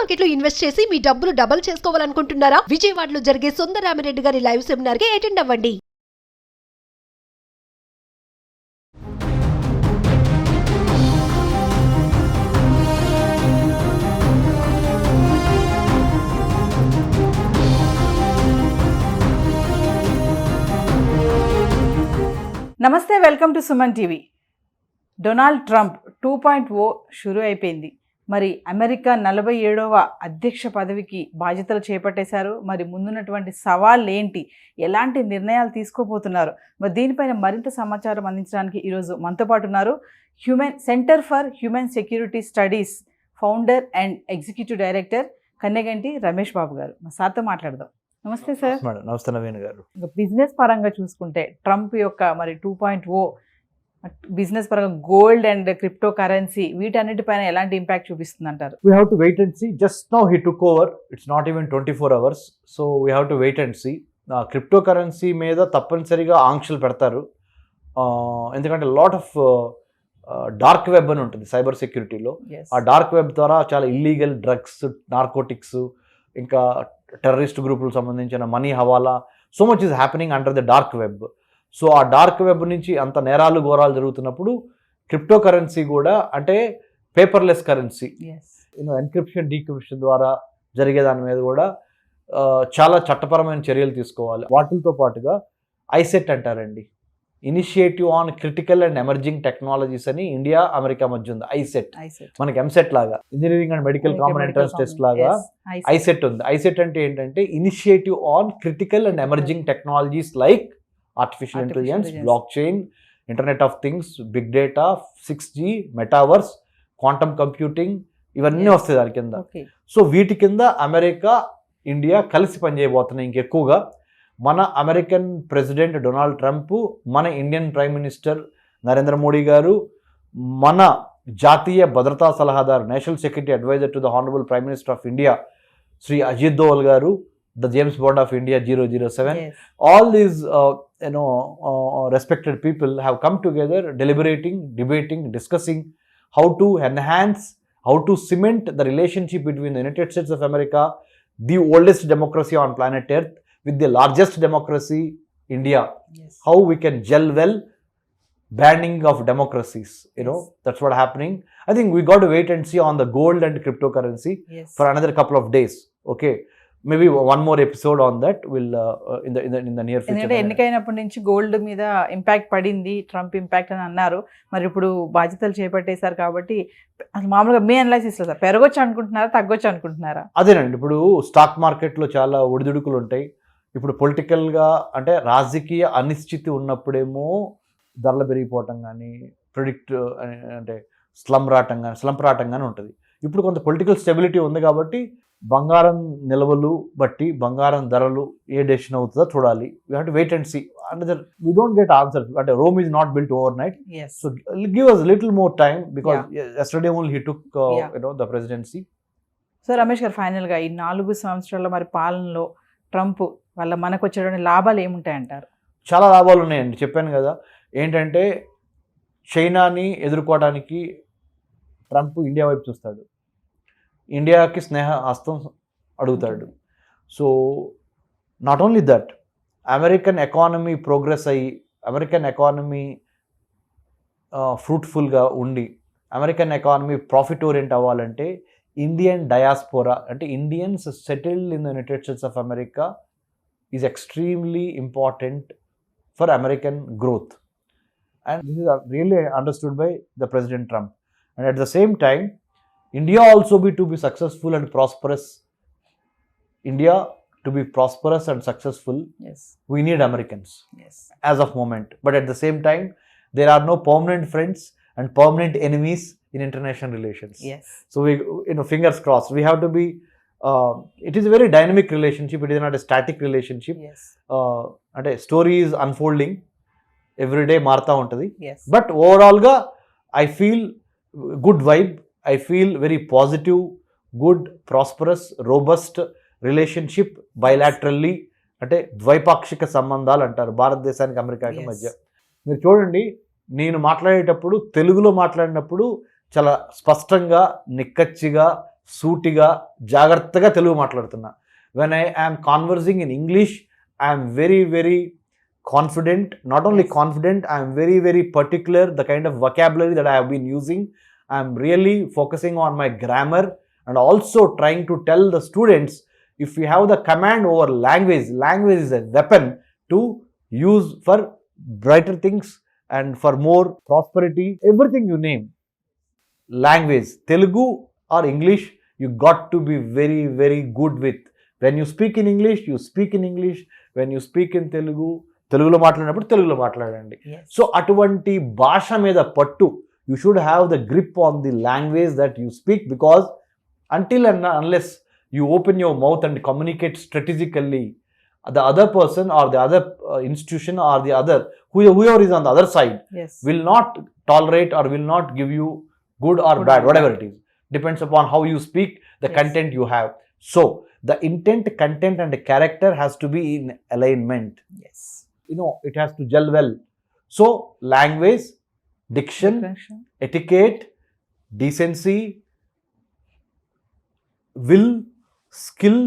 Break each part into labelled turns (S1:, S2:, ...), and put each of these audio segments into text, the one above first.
S1: Market లో invest చేసి మీ డబ్బులు డబుల్ చేసుకోవాలనుకుంటున్నారా? విజయవాడలో జరిగే సుందరరామిరెడ్డి గారి లైవ్ సెమినార్ కి అటెండ్ అవ్వండి.
S2: నమస్తే, welcome to Suman TV. Donald Trump 2.0 షురూ అయిపోయింది. మరి అమెరికా 47వ అధ్యక్ష పదవికి బాధ్యతలు చేపట్టేశారు. మరి ముందున్నటువంటి సవాళ్ళు ఏంటి, ఎలాంటి నిర్ణయాలు తీసుకోబోతున్నారు, మరి దీనిపైన మరింత సమాచారం అందించడానికి ఈరోజు మనతో పాటు ఉన్నారు centre for human security studies founder and executive director Kanneganti Ramesh Babu గారు. మా సార్తో మాట్లాడదాం. నమస్తే సార్.
S3: నమస్తే నవీన్ గారు.
S2: బిజినెస్ పరంగా చూసుకుంటే ట్రంప్ యొక్క మరి 2.0 బిజినెస్ పరంగా గోల్డ్ అండ్ క్రిప్టో కరెన్సీ వీటన్నిటిపైన ఎలాంటి ఇంపాక్ట్ చూపిస్తుంది అంటారు?
S3: We have to wait and see. Just now he took over. It's not even 24 hours. So we have to wait and see. Crypto currency మీద తప్పనిసరిగా ఆంక్షలు పెడతారు. ఎందుకంటే లాట్ ఆఫ్ డార్క్ వెబ్ అని ఉంటుంది సైబర్ సెక్యూరిటీలో. ఆ డార్క్ వెబ్ ద్వారా చాలా ఇల్లీగల్ డ్రగ్స్, నార్కోటిక్స్, ఇంకా టెర్రరిస్ట్ గ్రూపులకు సంబంధించిన money hawala, so much is happening under the dark web. So ఆ డార్క్ వెబ్ నుంచి అంత నేరాలు ఘోరాలు జరుగుతున్నప్పుడు క్రిప్టో కరెన్సీ కూడా, అంటే పేపర్లెస్ కరెన్సీ, ఎన్క్రిప్షన్ డీక్రిప్షన్ ద్వారా జరిగే దాని మీద కూడా చాలా చట్టపరమైన చర్యలు తీసుకోవాలి. వాటితో పాటుగా ఐసెట్ అంటారండి, initiative on critical and emerging technologies అని ఇండియా అమెరికా మధ్య ఉంది. ఐసెట్ మనకి ఎంసెట్ లాగా, engineering and medical common entrance test లాగా ఐసెట్ ఉంది. ఐసెట్ అంటే ఏంటంటే initiative on critical and emerging technologies like artificial intelligence, blockchain, internet of things, big data, 6G, metaverse, quantum computing, ఇవన్నీ వస్తాయి దాని కింద. సో వీటి కింద అమెరికా, ఇండియా కలిసి పనిచేయబోతున్నాయి. ఇంకెక్కువగా మన అమెరికన్ ప్రెసిడెంట్ డొనాల్డ్ ట్రంప్, మన Indian prime minister Narendra Modi garu, మన జాతీయ భద్రతా సలహాదారు, national security advisor to the honourable prime minister of India Shri Ajit Doval garu, the James Bond of India 007. Yes. All these respected people have come together, deliberating, debating, discussing how to enhance, how to cement the relationship between the United States of America, the oldest democracy on planet Earth, with the largest democracy, India. Yes. How we can gel well, banning of democracies, that's what happening. I think we got to wait and see on the gold and cryptocurrency for another couple of days. Okay. Maybe one more episode on that will in the near future.
S2: ఎందుకంటే ఎన్నికైనప్పటి నుంచి gold మీద impact పడింది, Trump impact అని అన్నారు. మరి ఇప్పుడు బాధ్యతలు చేపట్టేశారు కాబట్టి అసలు మామూలుగా మీ అనాలిసిస్ లో పెరగొచ్చు అనుకుంటున్నారా, తగ్గొచ్చు అనుకుంటున్నారా?
S3: అదేనండి, ఇప్పుడు స్టాక్ మార్కెట్లో చాలా ఒడిదుడుకులు ఉంటాయి. ఇప్పుడు పొలిటికల్గా అంటే రాజకీయ అనిశ్చితి ఉన్నప్పుడేమో ధరలు పెరిగిపోవటం కానీ, అంటే స్లంప్ రావటం కానీ ఉంటుంది. ఇప్పుడు కొంత పొలిటికల్ స్టెబిలిటీ ఉంది కాబట్టి బంగారం నిల్వలు బట్టి బంగారం ధరలు ఏ డెసిషన్ అవుతుందో చూడాలి. We have to wait and see. Another we don't get answer. అంటే Rome is not built overnight. So give us little more time because yesterday only he took the presidency.
S2: So Ramesh గారు, ఫైనల్గా ఈ 4 సంవత్సరాల మరి పాలనలో Trump వల్ల మనకు వచ్చేటువంటి లాభాలు ఏముంటాయంటారు?
S3: చాలా లాభాలు ఉన్నాయండి, చెప్పాను కదా. ఏంటంటే చైనాని ఎదుర్కోవడానికి ట్రంప్ ఇండియా వైపు చూస్తాడు, ఇండియాకి స్నేహ హస్తం అడుగుతాడు. So not only that, American economy progress అయ్యి, అమెరికన్ ఎకానమీ ఫ్రూట్ఫుల్గా ఉండి, అమెరికన్ ఎకానమీ ప్రాఫిట్ ఓరియంట్ అవ్వాలంటే ఇండియన్ డయాస్పోరా, అంటే Indians settled in the United states of America is extremely important for American growth. And this is really understood by the president Trump. And at the same time India also to be successful and prosperous. India to be prosperous and successful, we need Americans as of moment. But at the same time, there are no permanent friends and permanent enemies in international relations. So we, fingers crossed. We have to be. It is a very dynamic relationship. It is not a static relationship. And a story is unfolding every day. Martha untadi. But overall ga, I feel good vibe. I feel very positive, good, prosperous, robust relationship bilaterally. అంటే ద్వైపాక్షిక సంబంధాలు అంటారు భారతదేశానికి అమెరికాకి మధ్య. మీరు చూడండి, నేను మాట్లాడేటప్పుడు తెలుగులో మాట్లాడినప్పుడు చాలా స్పష్టంగా, నిక్కచ్చిగా, సూటిగా జాగ్రత్తగా తెలుగు మాట్లాడుతున్నా. When I am conversing in English I'm very very confident, not only confident, I am very very particular the kind of vocabulary that I have been using. I am really focusing on my grammar and also trying to tell the students, if we have the command over language is a weapon to use for brighter things and for more prosperity, everything you name. Language, Telugu or English, you got to be very very good with. When you speak in English, you speak in English. When you speak in Telugu, తెలుగులో మాట్లాడినప్పుడు తెలుగులో మాట్లాడండి. So అటువంటి భాష మీద పట్టు, you should have the grip on the language that you speak, because until and unless you open your mouth and communicate strategically, the other person or the other institution or the other whoever is on the other side will not tolerate or will not give you good or bad, whatever it is. Depends upon how you speak, the content you have. So the intent, content and character has to be in alignment. It has to gel well. So language, diction, etiquette, decency, will, skill,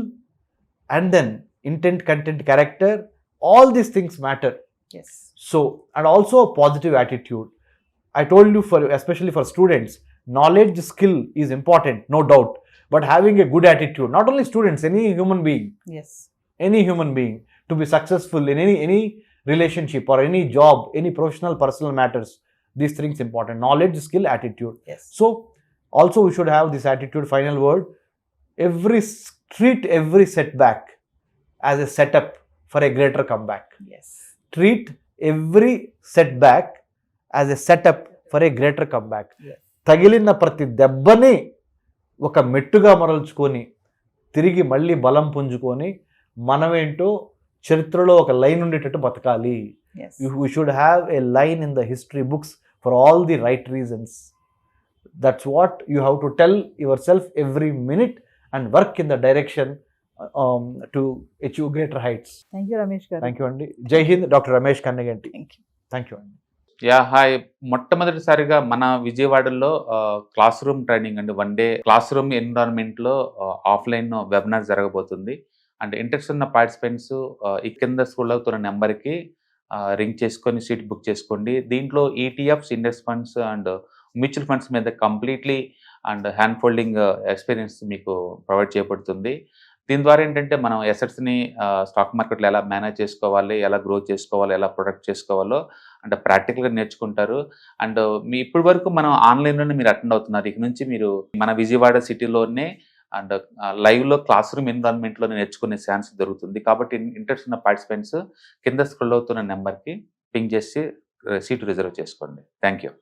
S3: and then intent, content, character, all these things matter. So, and also a positive attitude. I told you, for especially for students, knowledge, skill is important, no doubt, but having a good attitude, not only students, any human being, any human being, to be successful in any relationship or any job, any professional personal matters, these things important: knowledge, skill, attitude. So also we should have this attitude. Final word, treat every setback as a setup for a greater comeback. Treat every setback as a setup for a greater comeback. తగిలిన ప్రతి దెబ్బని ఒక మెట్టుగా మరల్చుకొని తిరిగి మళ్ళీ బలం పుంజుకొని మనమేంటో చరిత్రలో ఒక line ఉండేటట్టు బతకాలి. We should have a line in the history books for all the right reasons. That's what you have to tell yourself every minute and work in the direction to achieve greater heights.
S2: Thank you, Ramesh garu.
S3: Thank you andi. Jai Hind, Dr. Ramesh Kannaganti. Thank you andi.
S4: Hi. మొట్టమొదటిసారిగా మన విజయవాడలో classroom training అండి, 1 day classroom ఎన్విరాన్మెంట్లో offline webinar జరగబోతుంది. And interest ఉన్న participants ఈ కింద school అవుతున్న నెంబర్కి రింగ్ చేసుకొని సీట్ బుక్ చేసుకోండి. దీంట్లో ETFs, index funds and mutual funds మీద completely and hand folding experience మీకు ప్రొవైడ్ చేయబడుతుంది. దీని ద్వారా ఏంటంటే మనం ఎసెట్స్ని స్టాక్ మార్కెట్లో ఎలా మేనేజ్ చేసుకోవాలి, ఎలా గ్రో చేసుకోవాలి, ఎలా ప్రొడక్ట్ చేసుకోవాలో అంటే ప్రాక్టికల్గా నేర్చుకుంటారు. అండ్ ఇప్పటి వరకు మనం ఆన్లైన్లోనే మీరు అటెండ్ అవుతున్నారు. ఇక నుంచి మీరు మన విజయవాడ సిటీలోనే అండ్ లైవ్లో క్లాస్ రూమ్ ఎన్విరాన్మెంట్లో నేర్చుకునే ఛాన్స్ దొరుకుతుంది. కాబట్టి ఇంట్రెస్ట్ ఉన్న పార్టిసిపెంట్స్ కింద స్క్రోల్ అవుతున్న నెంబర్కి పింగ్ చేసి సీటు రిజర్వ్ చేసుకోండి. Thank you.